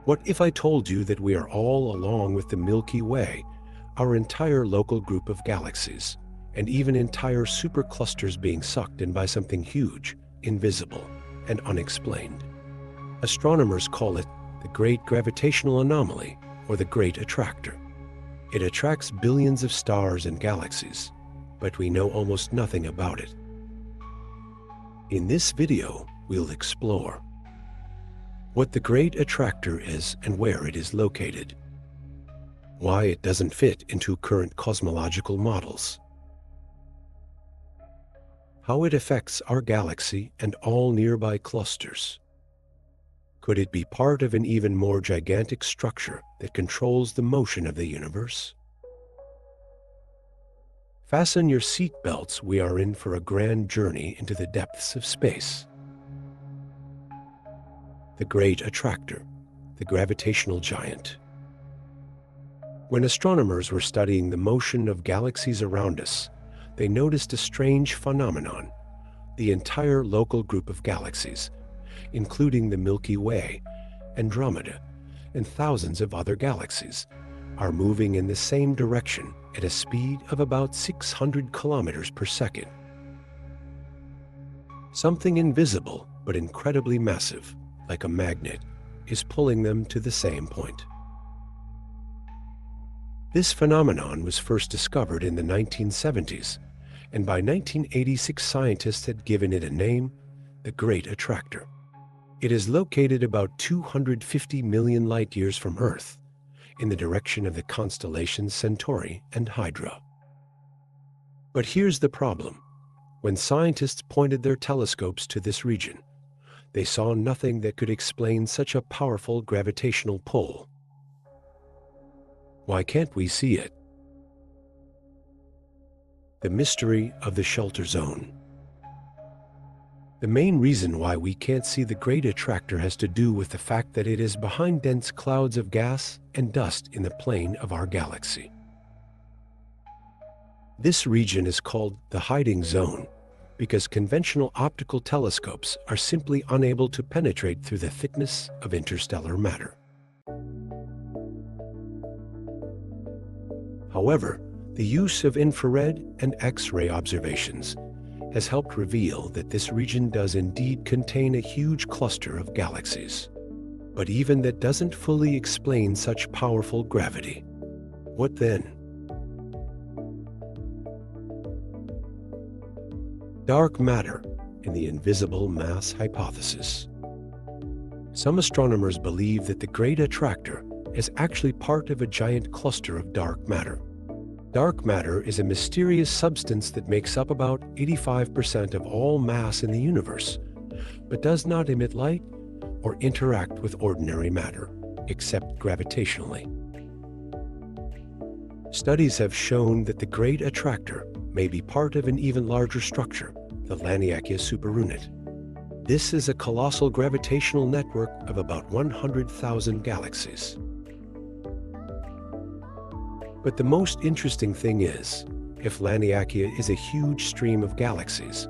What if I told you that we are all along with the Milky Way, our entire local group of galaxies, and even entire superclusters being sucked in by something huge, invisible, and unexplained? Astronomers call it the Great Gravitational Anomaly, or the Great Attractor. It attracts billions of stars and galaxies, but we know almost nothing about it. In this video, we'll explore what the Great Attractor is and where it is located, why it doesn't fit into current cosmological models, how it affects our galaxy and all nearby clusters. Could it be part of an even more gigantic structure that controls the motion of the universe? Fasten your seatbelts, we are in for a grand journey into the depths of space. The Great Attractor, the gravitational giant. When astronomers were studying the motion of galaxies around us, they noticed a strange phenomenon. The entire local group of galaxies, including the Milky Way, Andromeda, and thousands of other galaxies, are moving in the same direction at a speed of about 600 kilometers per second. Something invisible but incredibly massive, like a magnet, is pulling them to the same point. This phenomenon was first discovered in the 1970s, and by 1986 scientists had given it a name, the Great Attractor. It is located about 250 million light-years from Earth, in the direction of the constellations Centauri and Hydra. But here's the problem. When scientists pointed their telescopes to this region, they saw nothing that could explain such a powerful gravitational pull. Why can't we see it? The mystery of the shelter zone. The main reason why we can't see the Great Attractor has to do with the fact that it is behind dense clouds of gas and dust in the plane of our galaxy. This region is called the hiding zone because conventional optical telescopes are simply unable to penetrate through the thickness of interstellar matter. However, the use of infrared and X-ray observations has helped reveal that this region does indeed contain a huge cluster of galaxies. But even that doesn't fully explain such powerful gravity. What then? Dark matter and the invisible mass hypothesis. Some astronomers believe that the Great Attractor is actually part of a giant cluster of dark matter. Dark matter is a mysterious substance that makes up about 85% of all mass in the universe, but does not emit light or interact with ordinary matter, except gravitationally. Studies have shown that the Great Attractor may be part of an even larger structure, the Laniakea superunit. This is a colossal gravitational network of about 100,000 galaxies. But the most interesting thing is, if Laniakea is a huge stream of galaxies,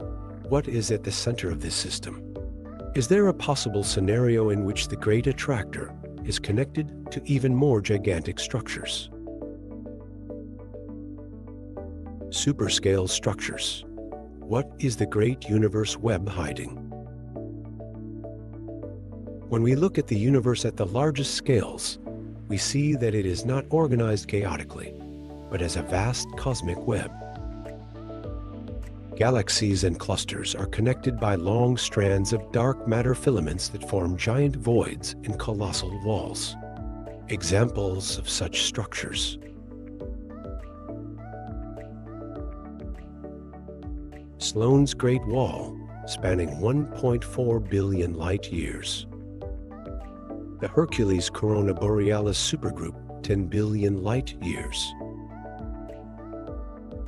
what is at the center of this system? Is there a possible scenario in which the Great Attractor is connected to even more gigantic structures? Superscale structures. What is the great universe web hiding? When we look at the universe at the largest scales, we see that it is not organized chaotically, but as a vast cosmic web. Galaxies and clusters are connected by long strands of dark matter filaments that form giant voids and colossal walls. Examples of such structures: Sloan's Great Wall, spanning 1.4 billion light-years. The Hercules Corona Borealis supergroup, 10 billion light-years.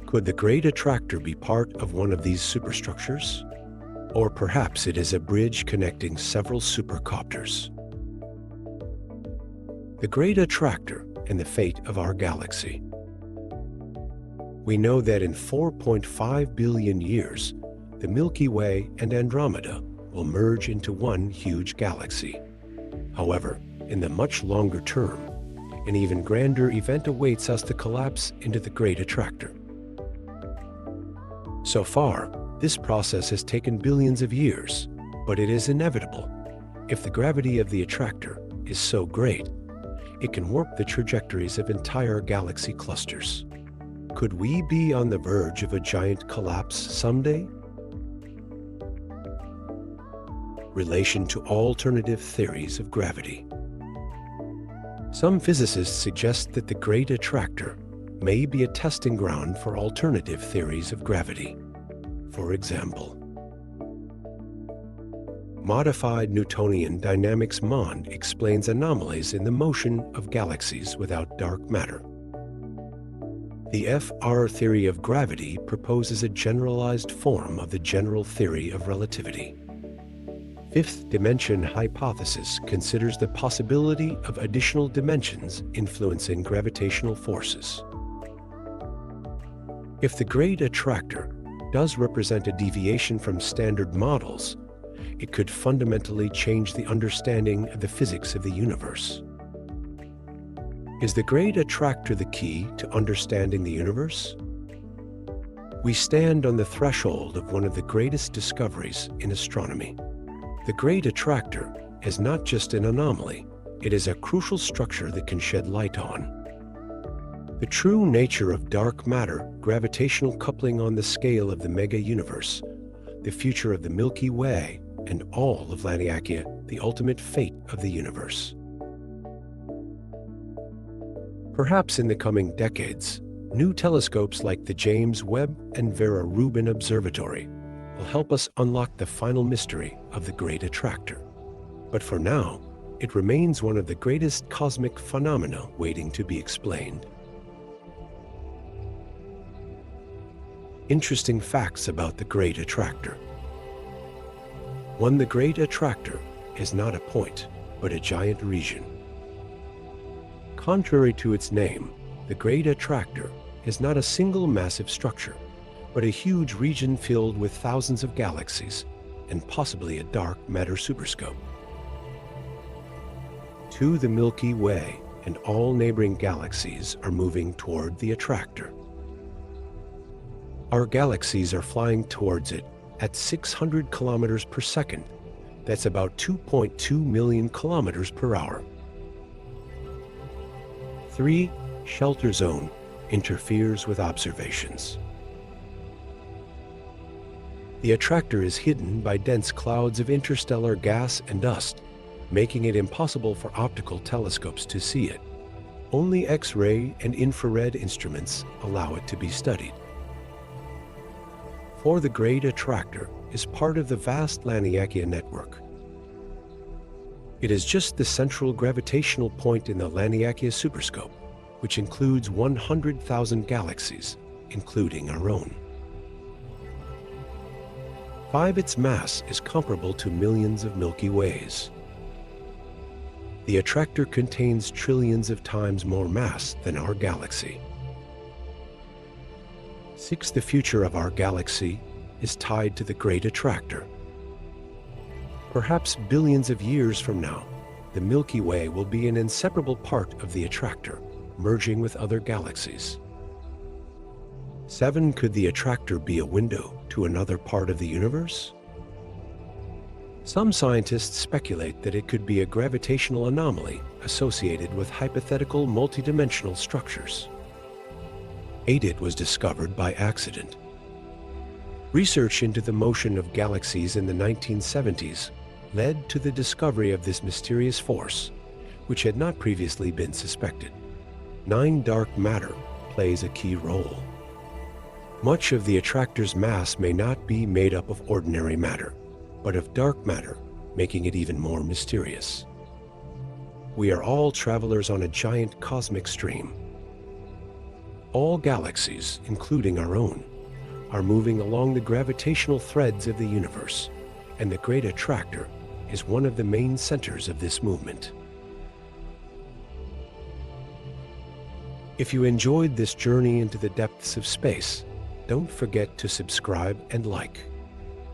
Could the Great Attractor be part of one of these superstructures? Or perhaps it is a bridge connecting several supercopters. The Great Attractor and the fate of our galaxy. We know that in 4.5 billion years, the Milky Way and Andromeda will merge into one huge galaxy. However, In the much longer term, an even grander event awaits us: the collapse into the Great Attractor. So far, this process has taken billions of years, but it is inevitable. If the gravity of the attractor is so great, it can warp the trajectories of entire galaxy clusters. Could we be on the verge of a giant collapse someday? Relation to alternative theories of gravity. Some physicists suggest that the Great Attractor may be a testing ground for alternative theories of gravity. For example, modified Newtonian dynamics (MOND) explains anomalies in the motion of galaxies without dark matter. The FR theory of gravity proposes a generalized form of the general theory of relativity. Fifth dimension hypothesis considers the possibility of additional dimensions influencing gravitational forces. If the Great Attractor does represent a deviation from standard models, it could fundamentally change the understanding of the physics of the universe. Is the Great Attractor the key to understanding the universe? We stand on the threshold of one of the greatest discoveries in astronomy. The Great Attractor is not just an anomaly, it is a crucial structure that can shed light on the true nature of dark matter, gravitational coupling on the scale of the mega-universe, the future of the Milky Way, and all of Laniakea, the ultimate fate of the universe. Perhaps in the coming decades, new telescopes like the James Webb and Vera Rubin Observatory will help us unlock the final mystery of the Great Attractor. But for now, it remains one of the greatest cosmic phenomena waiting to be explained. Interesting facts about the Great Attractor. 1. The Great Attractor is not a point, but a giant region. Contrary to its name, the Great Attractor is not a single massive structure, but a huge region filled with thousands of galaxies and possibly a dark matter superscope. 2. The Milky Way and all neighboring galaxies are moving toward the attractor. Our galaxies are flying towards it at 600 kilometers per second. That's about 2.2 million kilometers per hour. 3. Shelter zone interferes with observations. The attractor is hidden by dense clouds of interstellar gas and dust, making it impossible for optical telescopes to see it. Only X-ray and infrared instruments allow it to be studied. 4. The Great Attractor is part of the vast Laniakea network. It is just the central gravitational point in the Laniakea superscope, which includes 100,000 galaxies, including our own. 5. Its mass is comparable to millions of Milky Ways. The attractor contains trillions of times more mass than our galaxy. 6. The future of our galaxy is tied to the Great Attractor. Perhaps billions of years from now, the Milky Way will be an inseparable part of the attractor, merging with other galaxies. 7. Could the attractor be a window to another part of the universe? Some scientists speculate that it could be a gravitational anomaly associated with hypothetical multidimensional structures. 8. It was discovered by accident. Research into the motion of galaxies in the 1970s led to the discovery of this mysterious force, which had not previously been suspected. 9. Dark matter plays a key role. Much of the attractor's mass may not be made up of ordinary matter, but of dark matter, making it even more mysterious. We are all travelers on a giant cosmic stream. All galaxies, including our own, are moving along the gravitational threads of the universe, and the Great Attractor is one of the main centers of this movement. If you enjoyed this journey into the depths of space, don't forget to subscribe and like.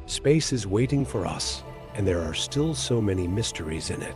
Space is waiting for us, and there are still so many mysteries in it.